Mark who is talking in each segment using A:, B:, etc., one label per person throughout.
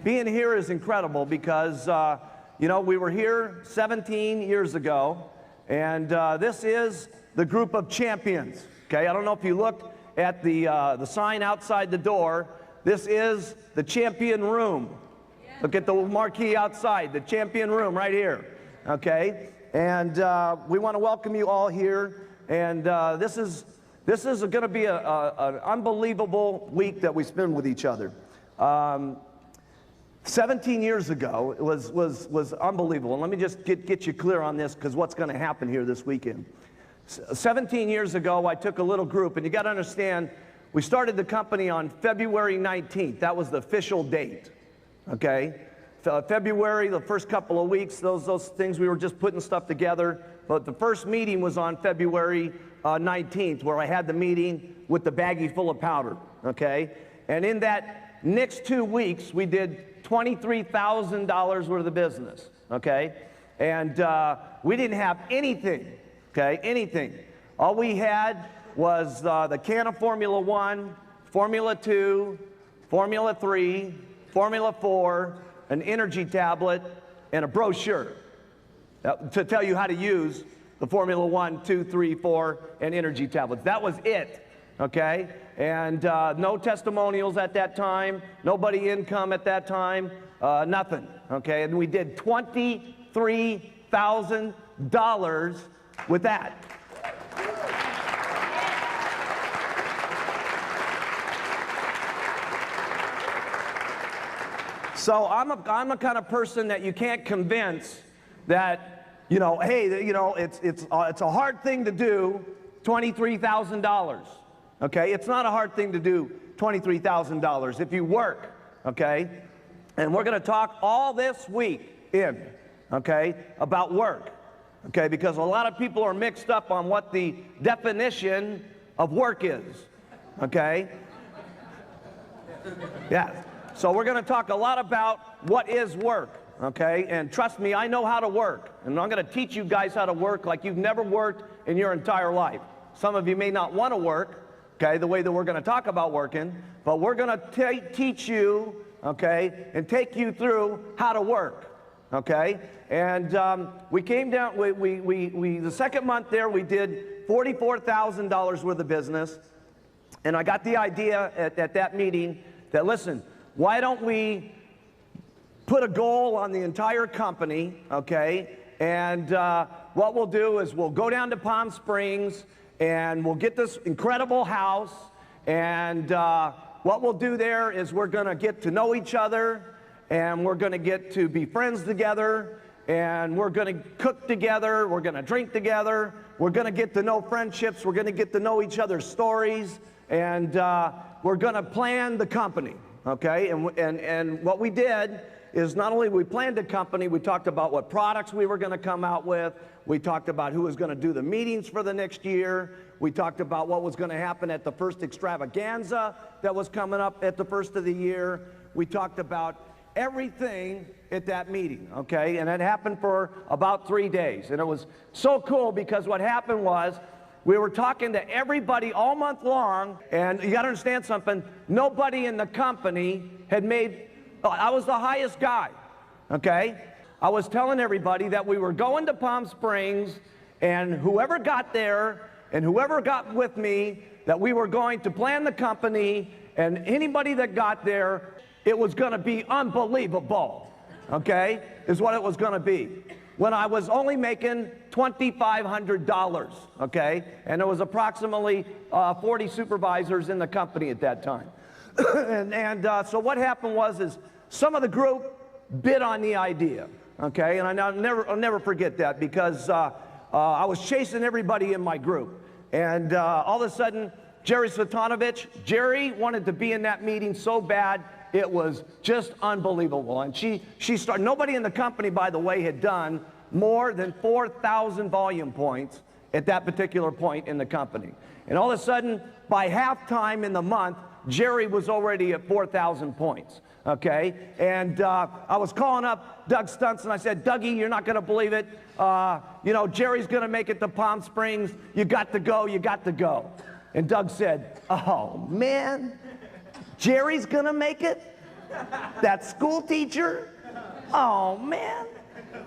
A: being here is incredible because, you know, we were here 17 years ago, and this is the group of champions, okay? I don't know if you look at the sign outside the door. This is the champion room. Look at the marquee outside, the champion room right here, okay? And we want to welcome you all here, and this is going to be an unbelievable week that we spend with each other. 17 years ago, it was unbelievable. And let me just get you clear on this, because what's going to happen here this weekend. 17 years ago, I took a little group, and you got to understand, we started the company on February 19th. That was the official date, okay? February, the first couple of weeks, those things, we were just putting stuff together. But the first meeting was on February 19th, where I had the meeting with the baggie full of powder, okay? And in that next 2 weeks, we did $23,000 worth of business, okay? And we didn't have anything, okay, anything. All we had was the can of Formula 1, Formula 2, Formula 3, Formula 4, an energy tablet, and a brochure to tell you how to use the Formula 1, 2, 3, 4, and energy tablets. That was it, okay? And no testimonials at that time, nobody income at that time, nothing, okay? And we did $23,000 with that. So I'm the kind of person that you can't convince that, you know, hey, you know, it's a hard thing to do, $23,000. Okay, it's not a hard thing to do, $23,000 if you work. Okay, and we're going to talk all this week okay, about work. Okay, because a lot of people are mixed up on what the definition of work is. Okay. Yes. So we're going to talk a lot about what is work, okay? And trust me, I know how to work. And I'm going to teach you guys how to work like you've never worked in your entire life. Some of you may not want to work, okay, the way that we're going to talk about working, but we're going to teach you, okay, and take you through how to work, okay? And we came down, the second month there, we did $44,000 worth of business. And I got the idea at that meeting that, listen, why don't we put a goal on the entire company, okay? And what we'll do is we'll go down to Palm Springs and we'll get this incredible house. And what we'll do there is we're going to get to know each other, and we're going to get to be friends together, and we're going to cook together, we're going to drink together, we're going to get to know friendships, we're going to get to know each other's stories, and we're going to plan the company. Okay, and what we did is not only we planned a company, we talked about what products we were going to come out with, we talked about who was going to do the meetings for the next year, we talked about what was going to happen at the first extravaganza that was coming up at the first of the year, we talked about everything at that meeting, okay, and it happened for about 3 days, and it was so cool because what happened was, we were talking to everybody all month long, and you gotta understand something, nobody in the company had made, I was the highest guy, okay? I was telling everybody that we were going to Palm Springs, and whoever got there, and whoever got with me, that we were going to plan the company, and anybody that got there, it was gonna be unbelievable, okay? Is what it was gonna be. When I was only making $2,500, okay? And there was approximately 40 supervisors in the company at that time. So what happened was some of the group bid on the idea, okay? And I'll never forget that because I was chasing everybody in my group. And all of a sudden, Jerry Jerry wanted to be in that meeting so bad, it was just unbelievable. And she started, nobody in the company, by the way, had done more than 4,000 volume points at that particular point in the company. And all of a sudden, by halftime in the month, Jerry was already at 4,000 points, okay? And I was calling up Doug Stunts, and I said, Dougie, you're not gonna believe it. You know, Jerry's gonna make it to Palm Springs. You got to go, you got to go. And Doug said, oh man, Jerry's gonna make it? That school teacher? Oh, man.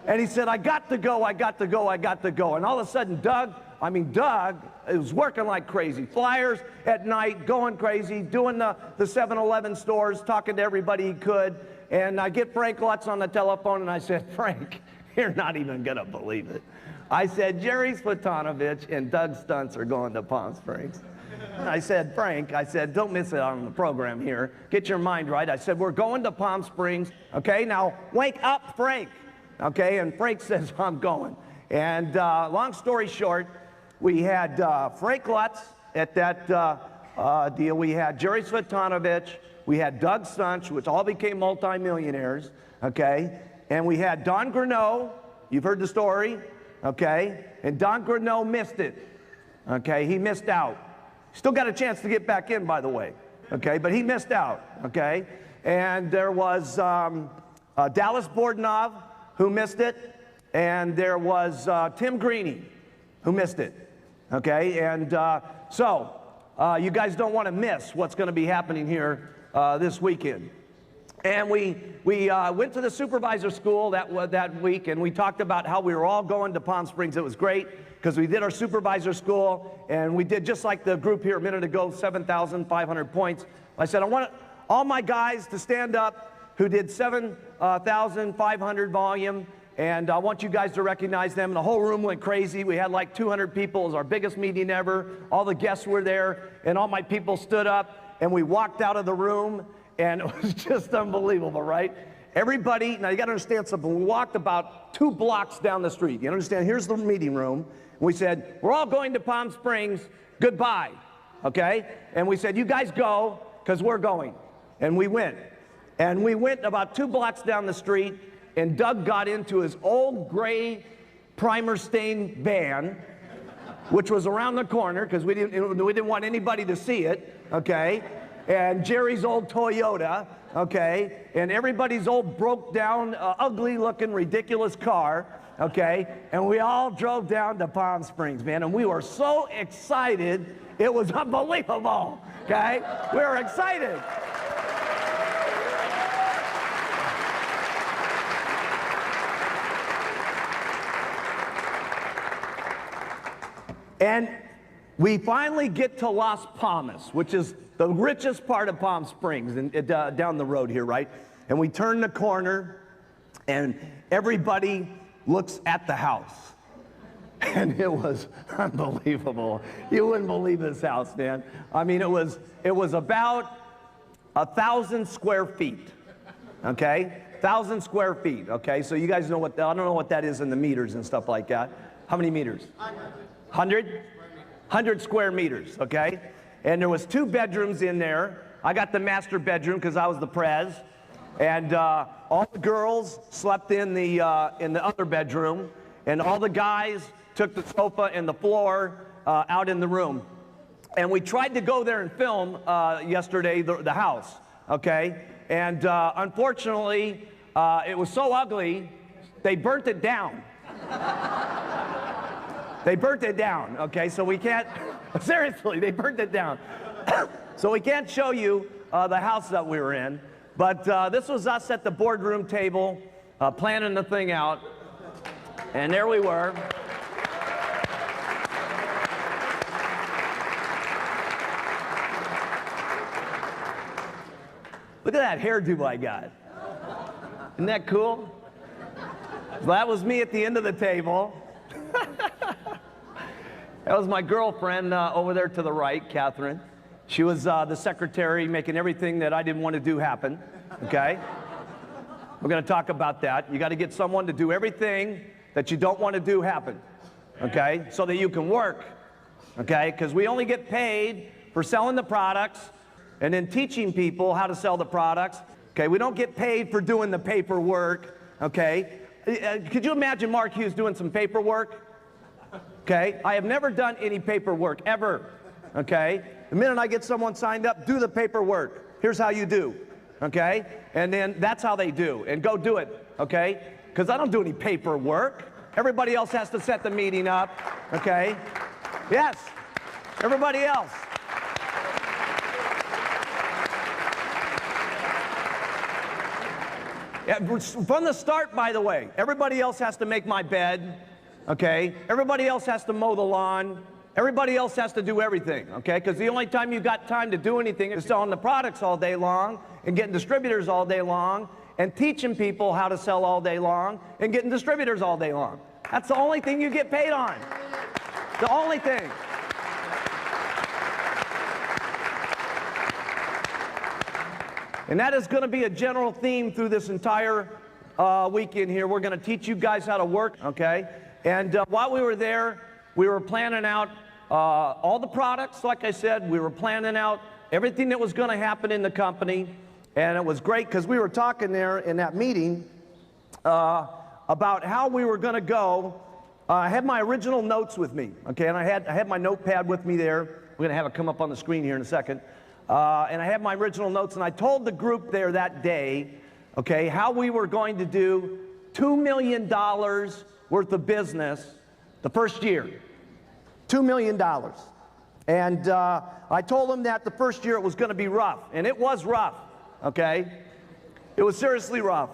A: And he said, I got to go, I got to go, I got to go. And all of a sudden, Doug was working like crazy. Flyers at night, going crazy, doing the 7-Eleven stores, talking to everybody he could. And I get Frank Lutz on the telephone, and I said, Frank, you're not even going to believe it. I said, Jerry Svetanovich and Doug Stuntz are going to Palm Springs. And I said, Frank, I said, don't miss it on the program here. Get your mind right. I said, we're going to Palm Springs. Okay, now wake up, Frank. Okay, and Frank says, I'm going. And long story short, we had Frank Lutz at that deal. We had Jerry Svetanovich. We had Doug Stuntz, which all became multimillionaires. Okay, and we had Don Greneau. You've heard the story. Okay, and Don Greneau missed it. Okay, he missed out. Still got a chance to get back in, by the way. Okay, but he missed out. Okay, and there was Dallas Bordenov, who missed it, and there was Tim Greeny, who missed it. Okay, and so you guys don't want to miss what's going to be happening here this weekend. And we went to the supervisor school that week, and we talked about how we were all going to Palm Springs. It was great because we did our supervisor school, and we did just like the group here a minute ago, 7,500 points. I said, I want all my guys to stand up who did 7,500 volume, and I want you guys to recognize them. And the whole room went crazy. We had like 200 people. It was our biggest meeting ever. All the guests were there, and all my people stood up, and we walked out of the room, and it was just unbelievable, right? Everybody, now you got to understand something. We walked about 2 blocks down the street. You understand? Here's the meeting room. We said, we're all going to Palm Springs. Goodbye, okay? And we said, you guys go, because we're going. And we went. And we went about 2 blocks down the street, and Doug got into his old gray primer-stained van, which was around the corner, because we didn't want anybody to see it, okay? And Jerry's old Toyota, okay? And everybody's old broke-down, ugly-looking, ridiculous car, okay? And we all drove down to Palm Springs, man, and we were so excited, it was unbelievable, okay? We were excited. And we finally get to Las Palmas, which is the richest part of Palm Springs, and down the road here, right? And we turn the corner, and everybody looks at the house. And it was unbelievable. You wouldn't believe this house, man. I mean, it was about 1,000 square feet, okay? 1,000 square feet, okay? So you guys know I don't know what that is in the meters and stuff like that. How many meters? 100? 100 square meters, okay? And there was 2 bedrooms in there. I got the master bedroom because I was the prez. And all the girls slept in the other bedroom. And all the guys took the sofa and the floor out in the room. And we tried to go there and film yesterday the house, okay? And unfortunately, it was so ugly, they burnt it down. They burnt it down, okay? So we can't, seriously, they burnt it down. So we can't show you the house that we were in. But this was us at the boardroom table, planning the thing out. And there we were. Look at that hairdo I got. Isn't that cool? So that was me at the end of the table. That was my girlfriend over there to the right, Catherine. She was the secretary, making everything that I didn't want to do happen, okay? We're going to talk about that. You got to get someone to do everything that you don't want to do happen, okay? So that you can work, okay? Because we only get paid for selling the products and then teaching people how to sell the products, okay? We don't get paid for doing the paperwork, okay? Could you imagine Mark Hughes doing some paperwork? Okay, I have never done any paperwork, ever, okay? The minute I get someone signed up, do the paperwork. Here's how you do, okay? And then that's how they do, and go do it, okay? Because I don't do any paperwork. Everybody else has to set the meeting up, okay? Yes, everybody else. From the start, by the way, everybody else has to make my bed, okay? Everybody else has to mow the lawn. Everybody else has to do everything, okay? Because the only time you got time to do anything is selling the products all day long and getting distributors all day long and teaching people how to sell all day long and getting distributors all day long. That's the only thing you get paid on. The only thing. And that is going to be a general theme through this entire weekend here. We're going to teach you guys how to work, okay? And while we were there, we were planning out all the products, like I said. We were planning out everything that was going to happen in the company. And it was great because we were talking there in that meeting about how we were going to go. I had my original notes with me, okay? And I had my notepad with me there. We're going to have it come up on the screen here in a second. And I had my original notes, and I told the group there that day, okay, how we were going to do $2 million worth of business the first year. $2 million. And I told them that the first year it was going to be rough, and it was rough, okay? It was seriously rough.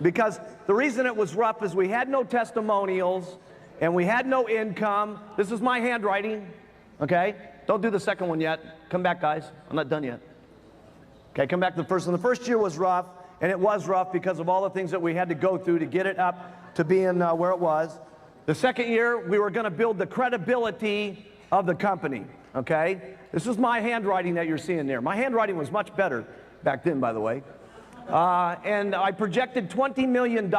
A: Because the reason it was rough is we had no testimonials, and we had no income. This is my handwriting, okay? Don't do the second one yet. Come back, guys. I'm not done yet. Okay, come back to the first one. The first year was rough, and it was rough because of all the things that we had to go through to get it up to being where it was. The second year, we were going to build the credibility of the company, okay? This is my handwriting that you're seeing there. My handwriting was much better back then, by the way. And I projected $20 million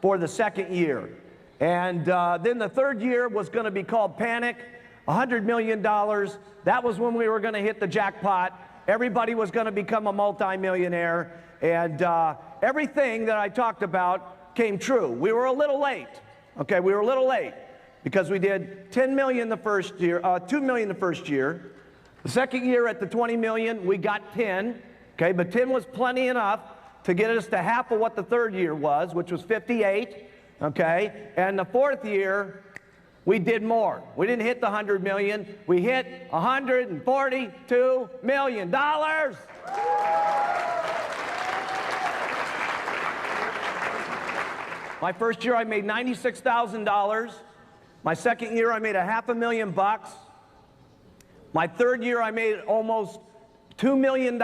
A: for the second year. And then the third year was going to be called Panic. $100 million, that was when we were going to hit the jackpot. Everybody was going to become a multimillionaire, and everything that I talked about came true. We were a little late, okay? We were a little late because we did $10 million the first year, $2 million the first year. The second year at the $20 million, we got 10, okay? But 10 was plenty enough to get us to half of what the third year was, which was 58, okay? And the fourth year, we did more. We didn't hit the 100 million. We hit $142 million. My first year, I made $96,000. My second year, I made $500,000. My third year, I made almost $2 million.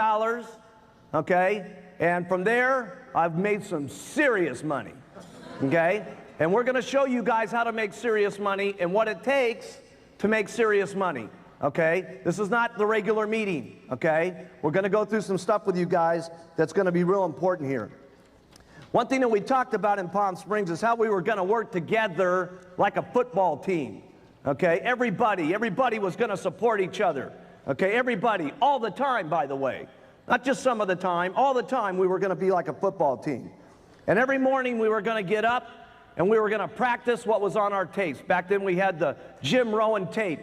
A: Okay? And from there, I've made some serious money. Okay? And we're going to show you guys how to make serious money and what it takes to make serious money, okay? This is not the regular meeting, okay? We're going to go through some stuff with you guys that's going to be real important here. One thing that we talked about in Palm Springs is how we were going to work together like a football team, okay? Everybody was going to support each other, okay? Everybody, all the time, by the way. Not just some of the time, all the time we were going to be like a football team. And every morning we were going to get up and we were going to practice what was on our tapes. Back then we had the Jim Rowan tape,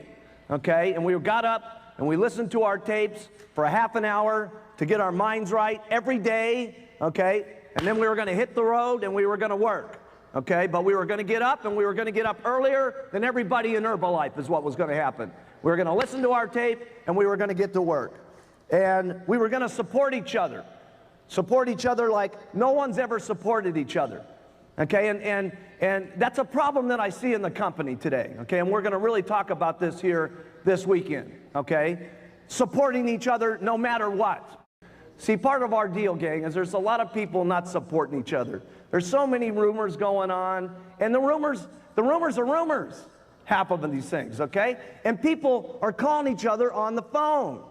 A: okay? And we got up and we listened to our tapes for a half an hour to get our minds right every day, okay? And then we were going to hit the road and we were going to work, okay? But we were going to get up, and we were going to get up earlier than everybody in Herbalife is what was going to happen. We were going to listen to our tape and we were going to get to work. And we were going to support each other like no one's ever supported each other. Okay, and that's a problem that I see in the company today, okay? And we're going to really talk about this here this weekend, okay? Supporting each other no matter what. See, part of our deal, gang, is there's a lot of people not supporting each other. There's so many rumors going on, and the rumors are rumors, half of these things, okay? And people are calling each other on the phone,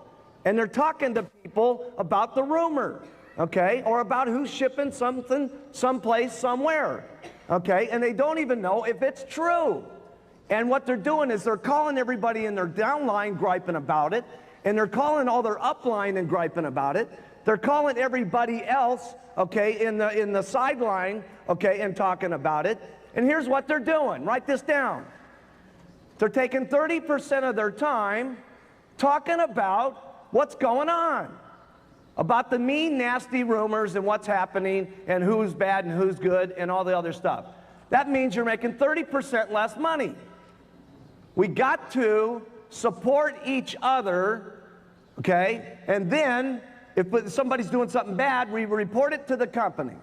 A: and they're talking to people about the rumor. Okay, or about who's shipping something someplace, somewhere, okay, and they don't even know if it's true. And what they're doing is they're calling everybody in their downline griping about it, and they're calling all their upline and griping about it. They're calling everybody else, okay, in the sideline, okay, and talking about it. And here's what they're doing. Write this down. They're taking 30% of their time talking about what's going on. About the mean, nasty rumors and what's happening and who's bad and who's good and all the other stuff. That means you're making 30% less money. We got to support each other, okay? And then if somebody's doing something bad, we report it to the company.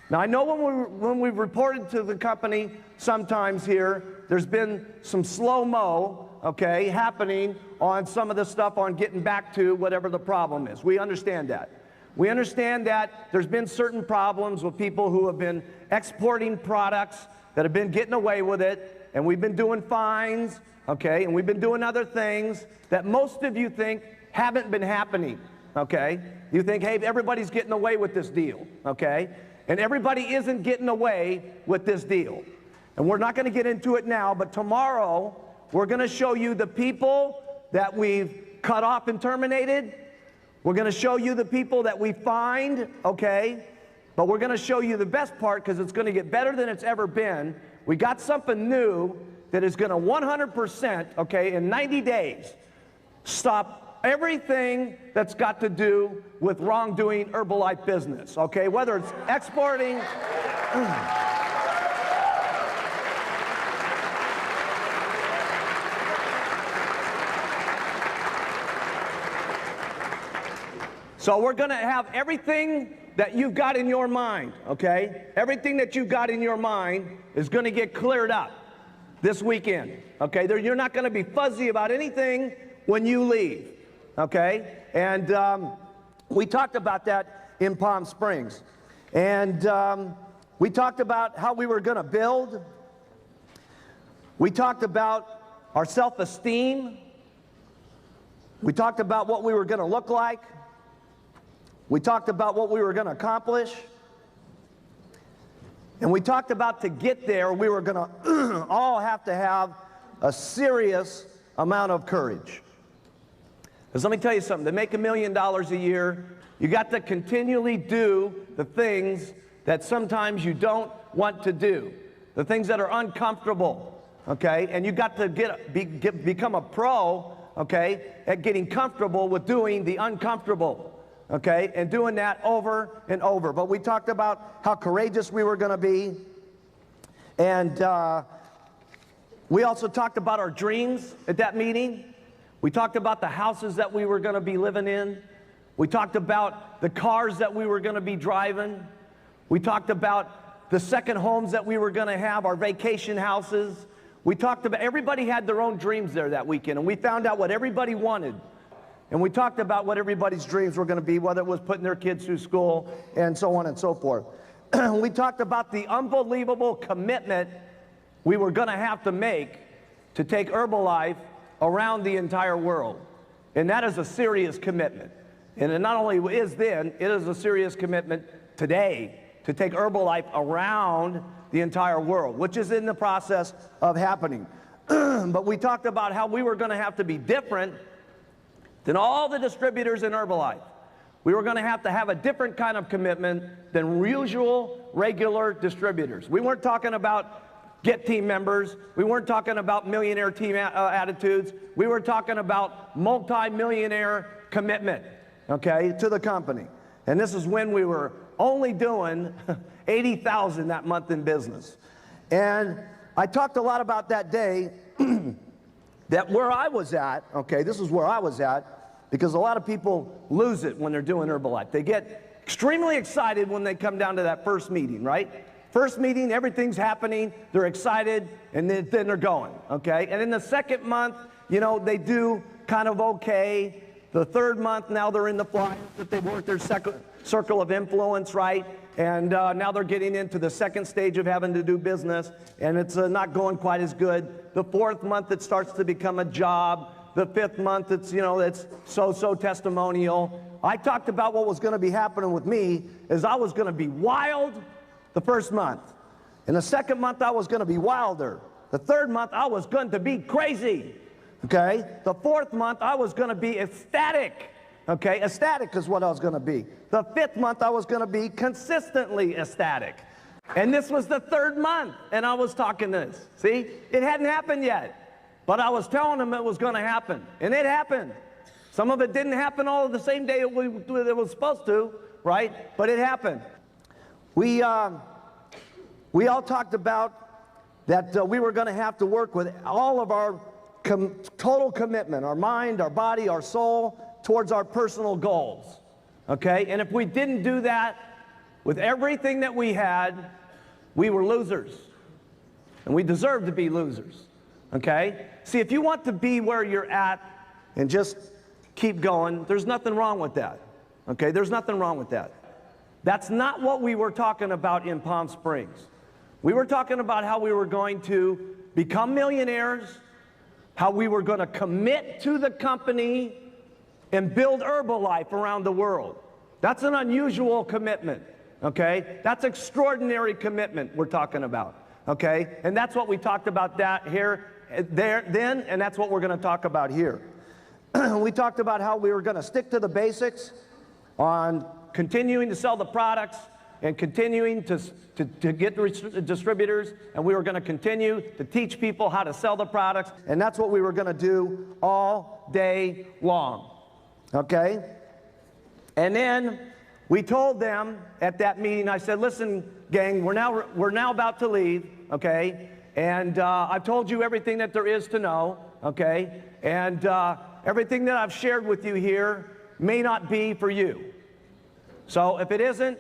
A: Now, I know when we've reported to the company sometimes here, there's been some slow-mo, okay, happening on some of the stuff on getting back to whatever the problem is. We understand that. We understand that there's been certain problems with people who have been exporting products that have been getting away with it, and we've been doing fines, okay, and we've been doing other things that most of you think haven't been happening, okay? You think, hey, everybody's getting away with this deal, okay? And everybody isn't getting away with this deal. And we're not going to get into it now, but tomorrow we're going to show you the people that we've cut off and terminated. We're going to show you the people that we fined, okay? But we're going to show you the best part because it's going to get better than it's ever been. We got something new that is going to 100%, okay, in 90 days, stop everything that's got to do with wrongdoing Herbalife business, okay? Whether it's exporting. So we're going to have everything that you've got in your mind, okay? Everything that you've got in your mind is going to get cleared up this weekend, okay? You're not going to be fuzzy about anything when you leave, okay? And we talked about that in Palm Springs. And we talked about how we were going to build. We talked about our self-esteem. We talked about what we were going to look like. We talked about what we were going to accomplish. And we talked about to get there, we were going to all have to have a serious amount of courage. Because let me tell you something, to make $1 million a year, you got to continually do the things that sometimes you don't want to do, the things that are uncomfortable, okay? And you got to become a pro, okay, at getting comfortable with doing the uncomfortable. Okay, and doing that over and over. But we talked about how courageous we were going to be. And we also talked about our dreams at that meeting. We talked about the houses that we were going to be living in. We talked about the cars that we were going to be driving. We talked about the second homes that we were going to have, our vacation houses. We talked about, everybody had their own dreams there that weekend, and we found out what everybody wanted. And we talked about what everybody's dreams were going to be, whether it was putting their kids through school and so on and so forth. We talked about the unbelievable commitment we were going to have to make to take Herbalife around the entire world. And that is a serious commitment. And it not only is then, it is a serious commitment today to take Herbalife around the entire world, which is in the process of happening. But we talked about how we were going to have to be different than all the distributors in Herbalife. We were going to have a different kind of commitment than usual, regular distributors. We weren't talking about get team members. We weren't talking about millionaire team attitudes. We were talking about multi-millionaire commitment, okay, to the company. And this is when we were only doing $80,000 that month in business. And I talked a lot about that day that where I was at, okay, this is where I was at, because a lot of people lose it when they're doing Herbalife. They get extremely excited when they come down to that first meeting, right? First meeting, everything's happening, they're excited, and then they're going, okay? And in the second month, you know, they do kind of okay. The third month, now they're in the flyers that they've worked their circle of influence, right? And now they're getting into the second stage of having to do business, and it's not going quite as good. The fourth month, it starts to become a job. The fifth month, it's, you know, it's so-so testimonial. I talked about what was going to be happening with me is I was going to be wild the first month. In the second month, I was going to be wilder. The third month, I was going to be crazy. Okay? The fourth month, I was going to be ecstatic. Okay? Ecstatic is what I was going to be. The fifth month, I was going to be consistently ecstatic. And this was the third month, and I was talking this. See? It hadn't happened yet, but I was telling them it was going to happen, and it happened. Some of it didn't happen all the same day it was supposed to, right? But it happened. We all talked about that we were going to have to work with all of our total commitment, our mind, our body, our soul, towards our personal goals, okay? And if we didn't do that, with everything that we had, we were losers. And we deserve to be losers, okay? See, if you want to be where you're at and just keep going, there's nothing wrong with that, okay? There's nothing wrong with that. That's not what we were talking about in Palm Springs. We were talking about how we were going to become millionaires, how we were going to commit to the company and build Herbalife around the world. That's an unusual commitment, okay? That's extraordinary commitment we're talking about, okay? And that's what we talked about then, and that's what we're going to talk about here. We talked about how we were going to stick to the basics on continuing to sell the products and continuing to get distributors, and we were going to continue to teach people how to sell the products, and that's what we were going to do all day long, okay? And then we told them at that meeting, I said, listen, gang, we're now about to leave, okay? And I've told you everything that there is to know, okay? And everything that I've shared with you here may not be for you. So if it isn't,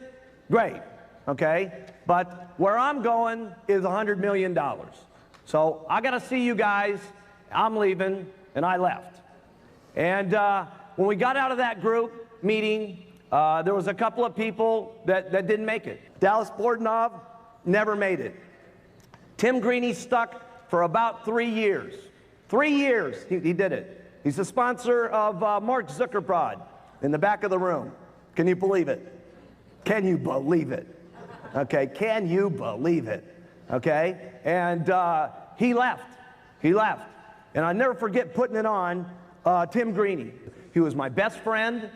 A: great, okay? But where I'm going is $100 million. So I got to see you guys. I'm leaving, and I left. And when we got out of that group meeting, there was a couple of people that didn't make it. Dallas Bordenov never made it. Tim Greeny stuck for about 3 years. 3 years he did it. He's the sponsor of Mark Zuckerberg in the back of the room. Can you believe it? Can you believe it? Okay, can you believe it? Okay, and he left. He left. And I never forget putting it on Tim Greeny. He was my best friend.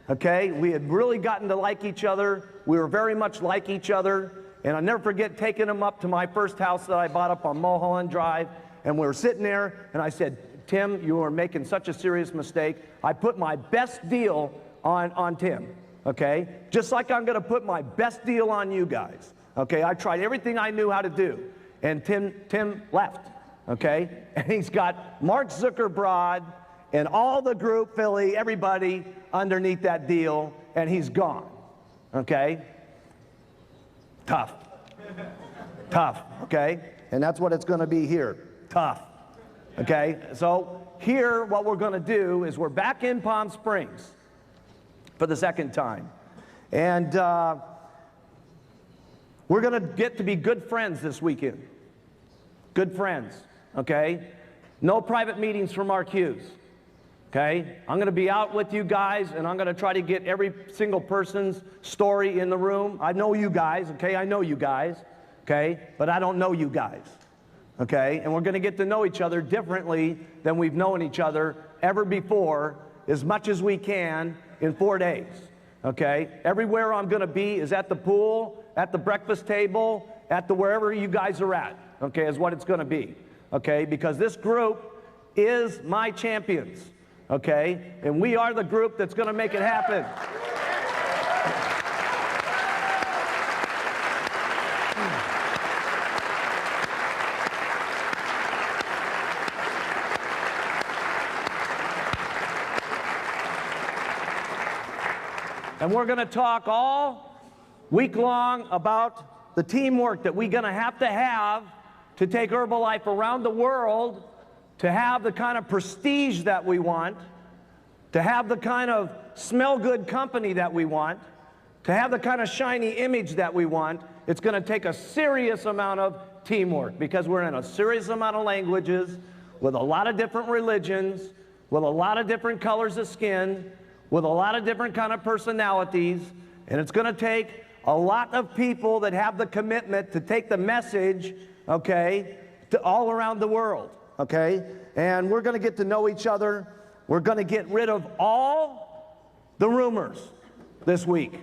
A: Okay, we had really gotten to like each other. We were very much like each other. And I never forget taking him up to my first house that I bought up on Mulholland Drive. And we were sitting there, and I said, Tim, you are making such a serious mistake. I put my best deal on Tim, okay? Just like I'm gonna put my best deal on you guys, okay? I tried everything I knew how to do, and Tim left, okay? And he's got Mark Zuckerberg and all the group, Philly, everybody underneath that deal, and he's gone, okay? Tough, tough, okay? And that's what it's gonna be here, tough, okay? So here, what we're gonna do is we're back in Palm Springs for the second time. And we're gonna get to be good friends this weekend. Good friends, okay? No private meetings for Mark Hughes, okay? I'm gonna be out with you guys, and I'm gonna try to get every single person's story in the room. I know you guys, okay? I know you guys, okay? But I don't know you guys, okay? And we're gonna get to know each other differently than we've known each other ever before, as much as we can in 4 days, okay? Everywhere I'm gonna be is at the pool, at the breakfast table, at the wherever you guys are at, okay, is what it's gonna be, okay? Because this group is my champions, okay? And we are the group that's gonna make it happen. And we're going to talk all week long about the teamwork that we're going to have to take Herbalife around the world, to have the kind of prestige that we want, to have the kind of smell-good company that we want, to have the kind of shiny image that we want. It's going to take a serious amount of teamwork, because we're in a serious amount of languages, with a lot of different religions, with a lot of different colors of skin, with a lot of different kind of personalities, and it's going to take a lot of people that have the commitment to take the message, okay, to all around the world, okay? And we're going to get to know each other. We're going to get rid of all the rumors this week.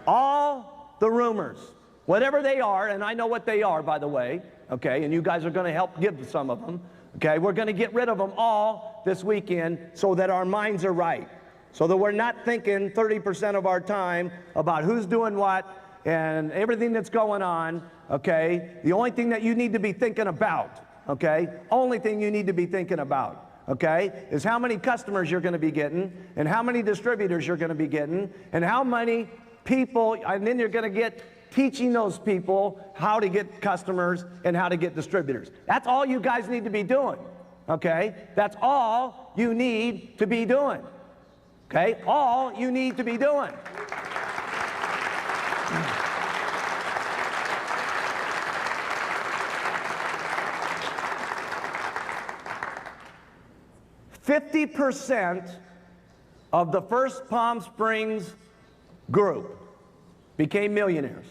A: All the rumors, whatever they are, and I know what they are, by the way, okay, and you guys are going to help give some of them, okay? We're going to get rid of them all this weekend so that our minds are right. So that we're not thinking 30% of our time about who's doing what and everything that's going on, okay? The only thing that you need to be thinking about, okay? Only thing you need to be thinking about, okay? Is how many customers you're gonna be getting, and how many distributors you're gonna be getting, and how many people, and then you're going to get teaching those people how to get customers and how to get distributors. That's all you guys need to be doing, okay? That's all you need to be doing, okay? All you need to be doing. %50 of the first Palm Springs group became millionaires.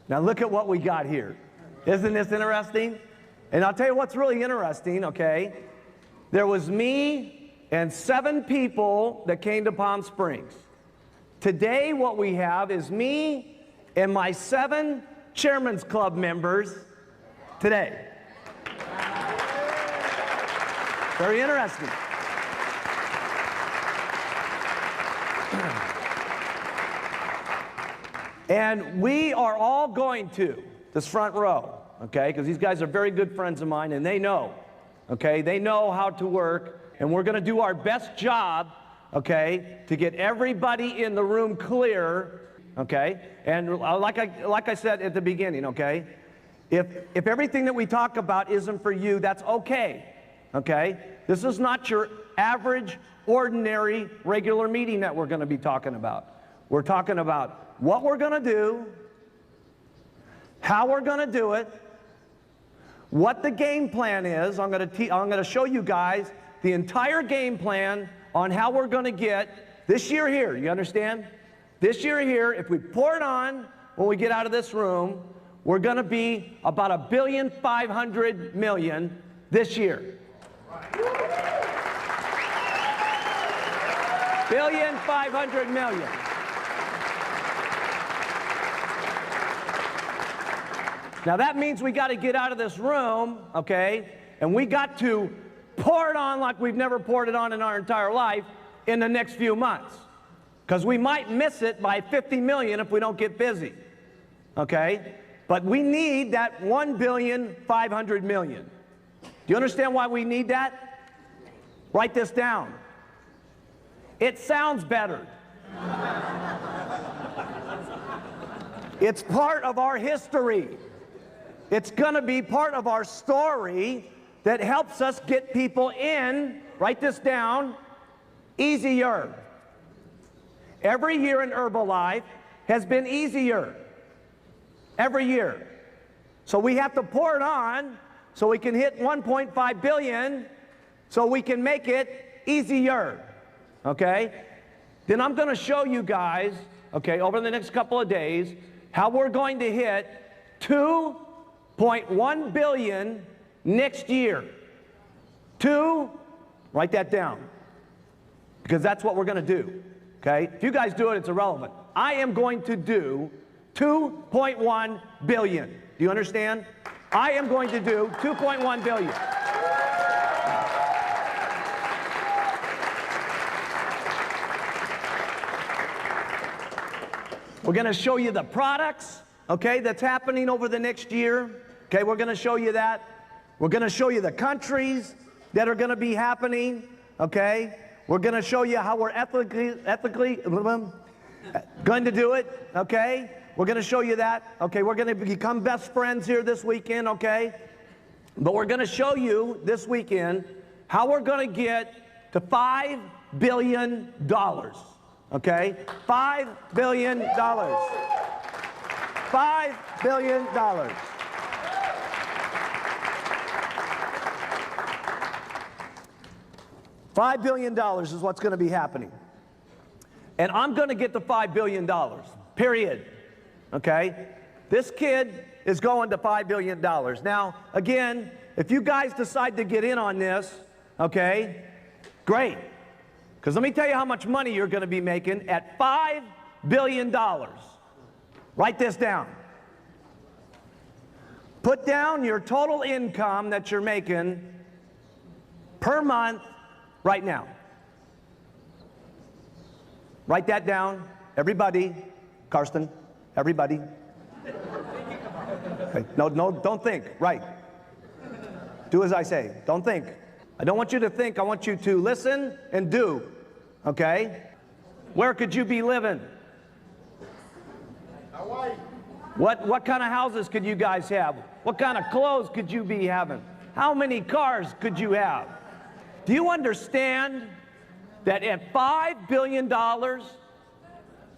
A: Now look at what we got here. Isn't this interesting? And I'll tell you what's really interesting, okay? There was me and 7 people that came to Palm Springs. Today what we have is me and my 7 Chairman's Club members today. Very interesting. And we are all going to this front row, okay, because these guys are very good friends of mine, and they know, okay, they know how to work, and we're going to do our best job, okay, to get everybody in the room clear, okay, and like I said at the beginning, okay, if everything that we talk about isn't for you, that's okay, okay? This is not your average, ordinary, regular meeting that we're going to be talking about. We're talking about what we're going to do, how we're going to do it, what the game plan is. I'm going to show you guys the entire game plan on how we're going to get this year here. You understand? This year here, if we pour it on when we get out of this room, we're going to be about $1.5 billion this year. $1.5 billion. Now that means we got to get out of this room, okay, and we got to pour it on like we've never poured it on in our entire life in the next few months, because we might miss it by 50 million if we don't get busy, okay? But we need that $1.5 billion. Do you understand why we need that? Write this down. It sounds better. It's part of our history. It's going to be part of our story that helps us get people in, write this down, easier. Every year in Herbalife has been easier. Every year. So we have to pour it on so we can hit 1.5 billion so we can make it easier. Okay? Then I'm going to show you guys, okay, over the next couple of days, how we're going to hit 2.1 billion next year. Write that down, because that's what we're going to do, okay? If you guys do it, it's irrelevant. I am going to do 2.1 billion. Do you understand? I am going to do 2.1 billion. We're going to show you the products, okay, that's happening over the next year. Okay, we're going to show you that. We're going to show you the countries that are going to be happening, okay? We're going to show you how we're ethically going to do it, okay? We're going to show you that, okay? We're going to become best friends here this weekend, okay? But we're going to show you this weekend how we're going to get to $5 billion, okay? $5 billion. $5 billion. $5 billion is what's going to be happening. And I'm going to get the $5 billion, period. Okay? This kid is going to $5 billion. Now, again, if you guys decide to get in on this, okay, great. Because let me tell you how much money you're going to be making at $5 billion. Write this down. Put down your total income that you're making per month right now. Write that down, everybody. Karsten, everybody. Okay. No, don't think. Right. Do as I say. Don't think. I don't want you to think. I want you to listen and do. Okay? Where could you be living? What kind of houses could you guys have? What kind of clothes could you be having? How many cars could you have? Do you understand that at $5 billion,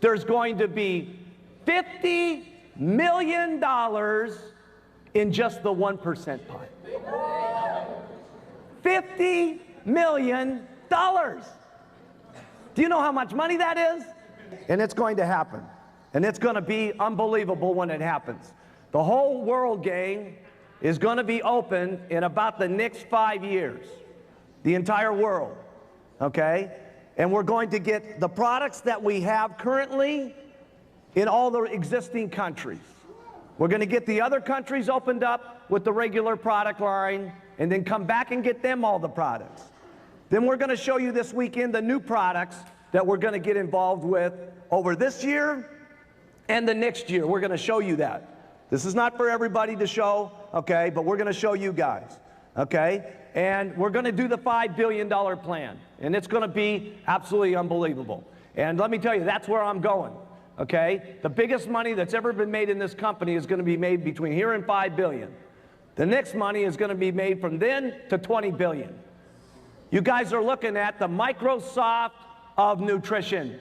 A: there's going to be $50 million in just the 1% pie? $50 million. Do you know how much money that is? And it's going to happen. And it's going to be unbelievable when it happens. The whole world, gang, is going to be open in about the next 5 years. The entire world, okay? And we're going to get the products that we have currently in all the existing countries. We're going to get the other countries opened up with the regular product line, and then come back and get them all the products. Then we're going to show you this weekend the new products that we're going to get involved with over this year and the next year. We're going to show you that. This is not for everybody to show, okay, but we're going to show you guys, okay? And we're going to do the $5 billion plan, and it's going to be absolutely unbelievable. And let me tell you, that's where I'm going, okay? The biggest money that's ever been made in this company is going to be made between here and $5 billion. The next money is going to be made from then to $20 billion. You guys are looking at the Microsoft of nutrition.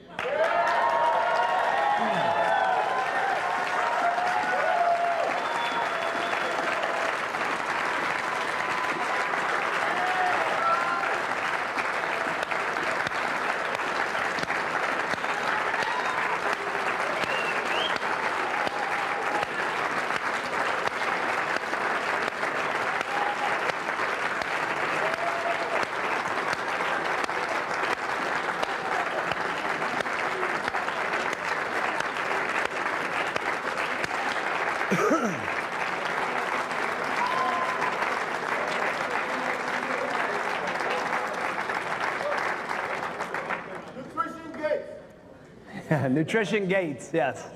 A: Nutrition Gates, yes.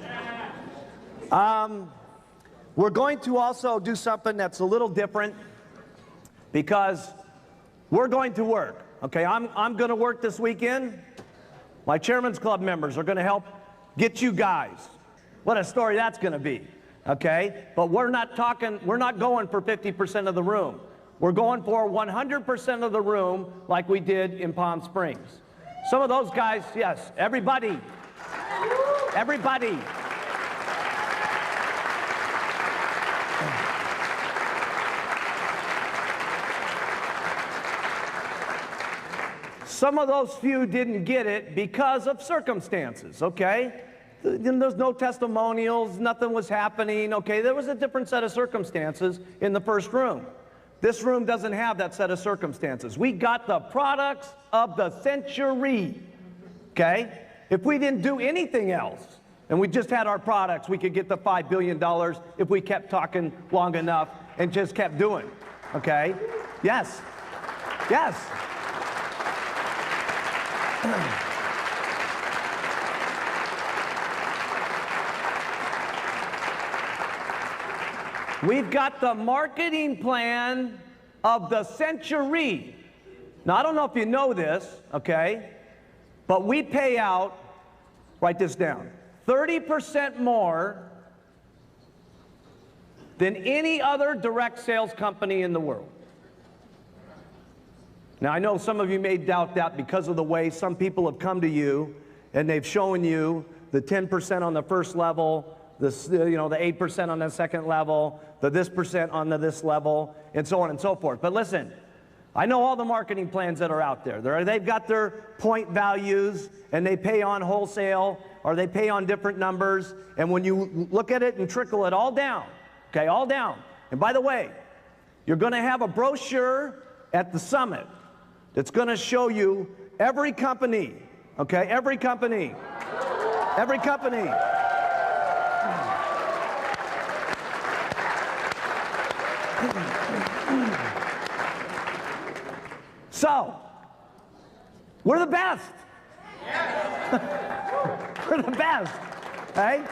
A: We're going to also do something that's a little different because we're going to work. Okay, I'm going to work this weekend. My Chairman's Club members are going to help get you guys. What a story that's going to be. Okay, but we're not going for 50% of the room. We're going for 100% of the room like we did in Palm Springs. Some of those guys, yes, everybody. Everybody. Some of those few didn't get it because of circumstances, okay? There's no testimonials, nothing was happening, okay? There was a different set of circumstances in the first room. This room doesn't have that set of circumstances. We got the products of the century, okay? If we didn't do anything else, and we just had our products, we could get the $5 billion if we kept talking long enough and just kept doing, okay? Yes, yes. We've got the marketing plan of the century. Now, I don't know if you know this, okay, but we pay out, write this down, 30% more than any other direct sales company in the world. Now, I know some of you may doubt that because of the way some people have come to you and they've shown you the 10% on the first level, the 8% on the second level, the this percent on the this level, and so on and so forth. But listen, I know all the marketing plans that are out there. They've got their point values, and they pay on wholesale, or they pay on different numbers, and when you look at it and trickle it all down, okay, all down. And by the way, you're going to have a brochure at the summit that's going to show you every company, okay, every company, every company. So, we're the best. We're the best, right?